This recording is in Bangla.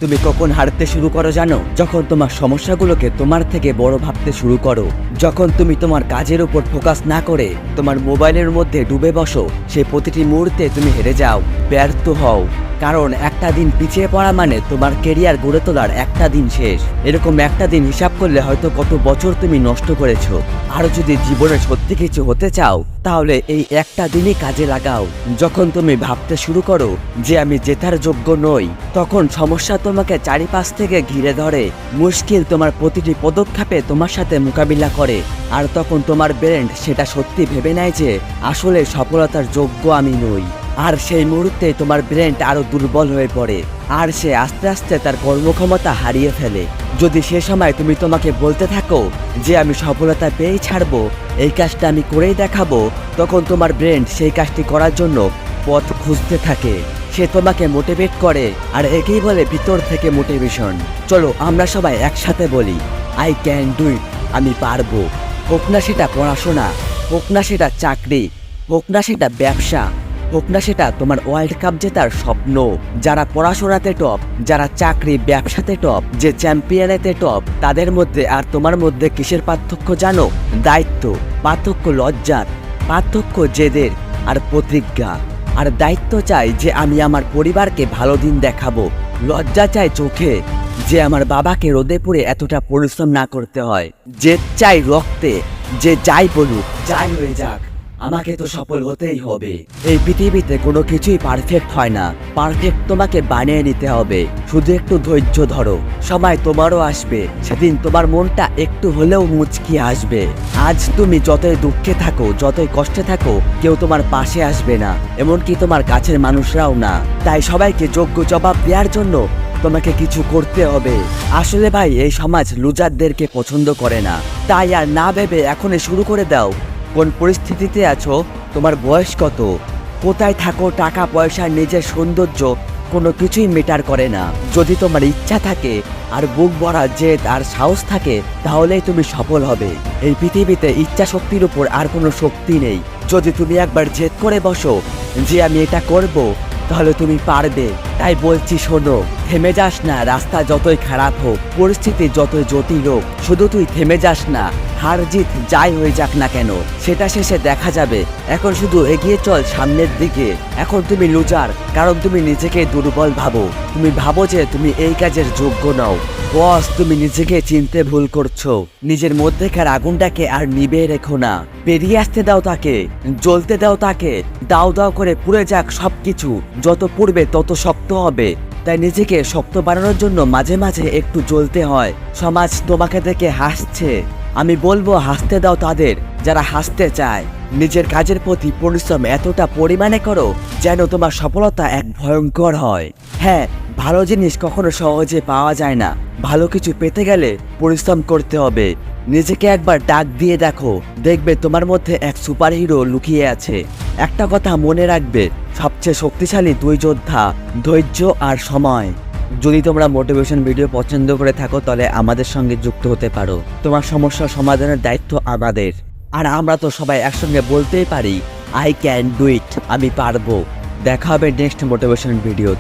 তুমি কখন হারতে শুরু করো জানো? যখন তোমার সমস্যাগুলোকে তোমার থেকে বড় ভাবতে শুরু করো, যখন তুমি তোমার কাজের উপর ফোকাস না করে তোমার মোবাইলের মধ্যে ডুবে বসো, সেই প্রতিটি মুহূর্তে তুমি হেরে যাও, ব্যর্থ হও। কারণ একটা দিন পিছিয়ে পড়া মানে তোমার কেরিয়ার গড়ে তোলার একটা দিন শেষ। এরকম একটা দিন হিসাব করলে হয়তো কত বছর তুমি নষ্ট করেছো। আর যদি জীবনে সত্যি কিছু হতে চাও, তাহলে এই একটা দিনই কাজে লাগাও। যখন তুমি ভাবতে শুরু করো যে আমি জেতার যোগ্য নই, তখন সমস্যা তোমাকে চারিপাশ থেকে ঘিরে ধরে, মুশকিল তোমার প্রতিটি পদক্ষেপে তোমার সাথে মোকাবিলা করে। আর তখন তোমার ব্রেন সেটা সত্যি ভেবে নেয় যে আসলে সফলতার যোগ্য আমি নই। আর সেই মুহূর্তে তোমার ব্রেন আরো দুর্বল হয়ে পড়ে, আর সে আস্তে আস্তে তার কর্মক্ষমতা হারিয়ে ফেলে। যদি সে সময় তুমি তোমাকে বলতে থাকো যে আমি সফলতা পেয়েই ছাড়বো, এই কাজটা আমি করেই দেখাবো, তখন তোমার ব্রেন সেই কাজটি করার জন্য পথ খুঁজতে থাকে। সে তোমাকে মোটিভেট করে, আর একেই বলে ভিতর থেকে মোটিভেশন। চলো আমরা সবাই একসাথে বলি, আই ক্যান ডু ইট, আমি পারবো। হোক না সেটা পড়াশোনা, হোক না সেটা চাকরি, হোক না সেটা ব্যবসা, হোক না সেটা তোমার ওয়ার্ল্ড কাপ জেতার স্বপ্ন। যারা পড়াশোনাতে টপ, যারা চাকরি ব্যবসাতে টপ, যে চ্যাম্পিয়নেতে টপ, তাদের মধ্যে আর তোমার মধ্যে কিসের পার্থক্য জানো? দায়িত্ব, পার্থক্য লজ্জার, পার্থক্য জেদের আর প্রতিজ্ঞা। আর দায়িত্ব চাই যে আমি আমার পরিবারকে ভালো দিন দেখাবো, লজ্জা চাই চোখে যে আমার বাবাকে রোদে পুড়ে এতটা পরিশ্রম না করতে হয়, জেদ চাই রক্তে যে যাই বলুক, যাই হয়ে যাক, আমাকে তো সফল হতেই হবে। এই পৃথিবীতে কোনো কিছুই পারফেক্ট হয় না, পারফেক্ট তোমাকে বানিয়ে নিতে হবে। শুধু একটু ধৈর্য ধরো, সময় তোমারও আসবে, সেদিন তোমার মনটা একটু হলেও মুচকি আসবে। আজ তুমি যতই দুঃখে থাকো, যতই কষ্টে থাকো, কেউ তোমার পাশে আসবে না, এমনকি তোমার কাছের মানুষরাও না। তাই সবাইকে যোগ্য জবাব দেওয়ার জন্য তোমাকে কিছু করতে হবে। আসলে ভাই, এই সমাজ লুজারদেরকে পছন্দ করে না। তাই আর না ভেবে এখনই শুরু করে দাও। কোন পরিস্থিতিতে আছো, তোমার বয়স কত, কোথায় থাকো, টাকা পয়সা, নিজের সৌন্দর্য কোনো কিছুই ম্যাটার করে না। যদি তোমার ইচ্ছা থাকে আর বুক ভরা জেদ আর সাহস থাকে, তাহলেই তুমি সফল হবে। এই পৃথিবীতে ইচ্ছা শক্তির উপর আর কোনো শক্তি নেই। যদি তুমি একবার জেদ করে বসো যে আমি এটা করব, তাহলে তুমি পারবে। তাই বলছি শোনো, থেমে যাস না। রাস্তা যতই খারাপ হোক, পরিস্থিতি যতই জটিল হোক, শুধু তুই থেমে যাস না। হার জিত যাই হয়ে যাক না কেন, সেটা শেষে দেখা যাবে। এখন শুধু এগিয়ে চল সামনের দিকে। এখন তুমি লুজার, কারণ তুমি নিজেকে দুর্বল ভাবো। তুমি ভাবো যে তুমি এই কাজের যোগ্য নও। বস, তুমি নিজেকে চিনতে ভুল করছো। নিজের মধ্যেকার আগুনটাকে আর নিভে রেখো না, বেরিয়ে আসতে দাও তাকে, জ্বলতে দাও তাকে। দাও দাও করে পুড়ে যাক সবকিছু, যত পুড়বে তত শক্ত হবে। তাই নিজেকে শক্ত বানানোর জন্য মাঝে মাঝে একটু জ্বলতে হয়। সমাজ তোমাকে দেখে হাসছে, আমি বলবো হাসতে দাও তাদের যারা হাসতে চায়। নিজের কাজের প্রতি পরিশ্রম এতটা পরিমাণে করো যেন তোমার সফলতা এক ভয়ঙ্কর হয়। হ্যাঁ, ভালো জিনিস কখনো সহজে পাওয়া যায় না। ভালো কিছু পেতে গেলে পরিশ্রম করতে হবে। নিজেকে একবার ডাক দিয়ে দেখো, দেখবে তোমার মধ্যে এক সুপারহিরো লুকিয়ে আছে। একটা কথা মনে রাখবে, সবচেয়ে শক্তিশালী দুই যোদ্ধা, ধৈর্য আর সময়। যদি তোমরা মোটিভেশন ভিডিও পছন্দ করে থাকো, তাহলে আমাদের সঙ্গে যুক্ত হতে পারো। তোমার সমস্যা সমাধানের দায়িত্ব আমাদের। আর আমরা তো সবাই একসঙ্গে বলতেই পারি, আই ক্যান ডু ইট, আমি পারবো। দেখা হবে নেক্সট মোটিভেশন ভিডিওতে।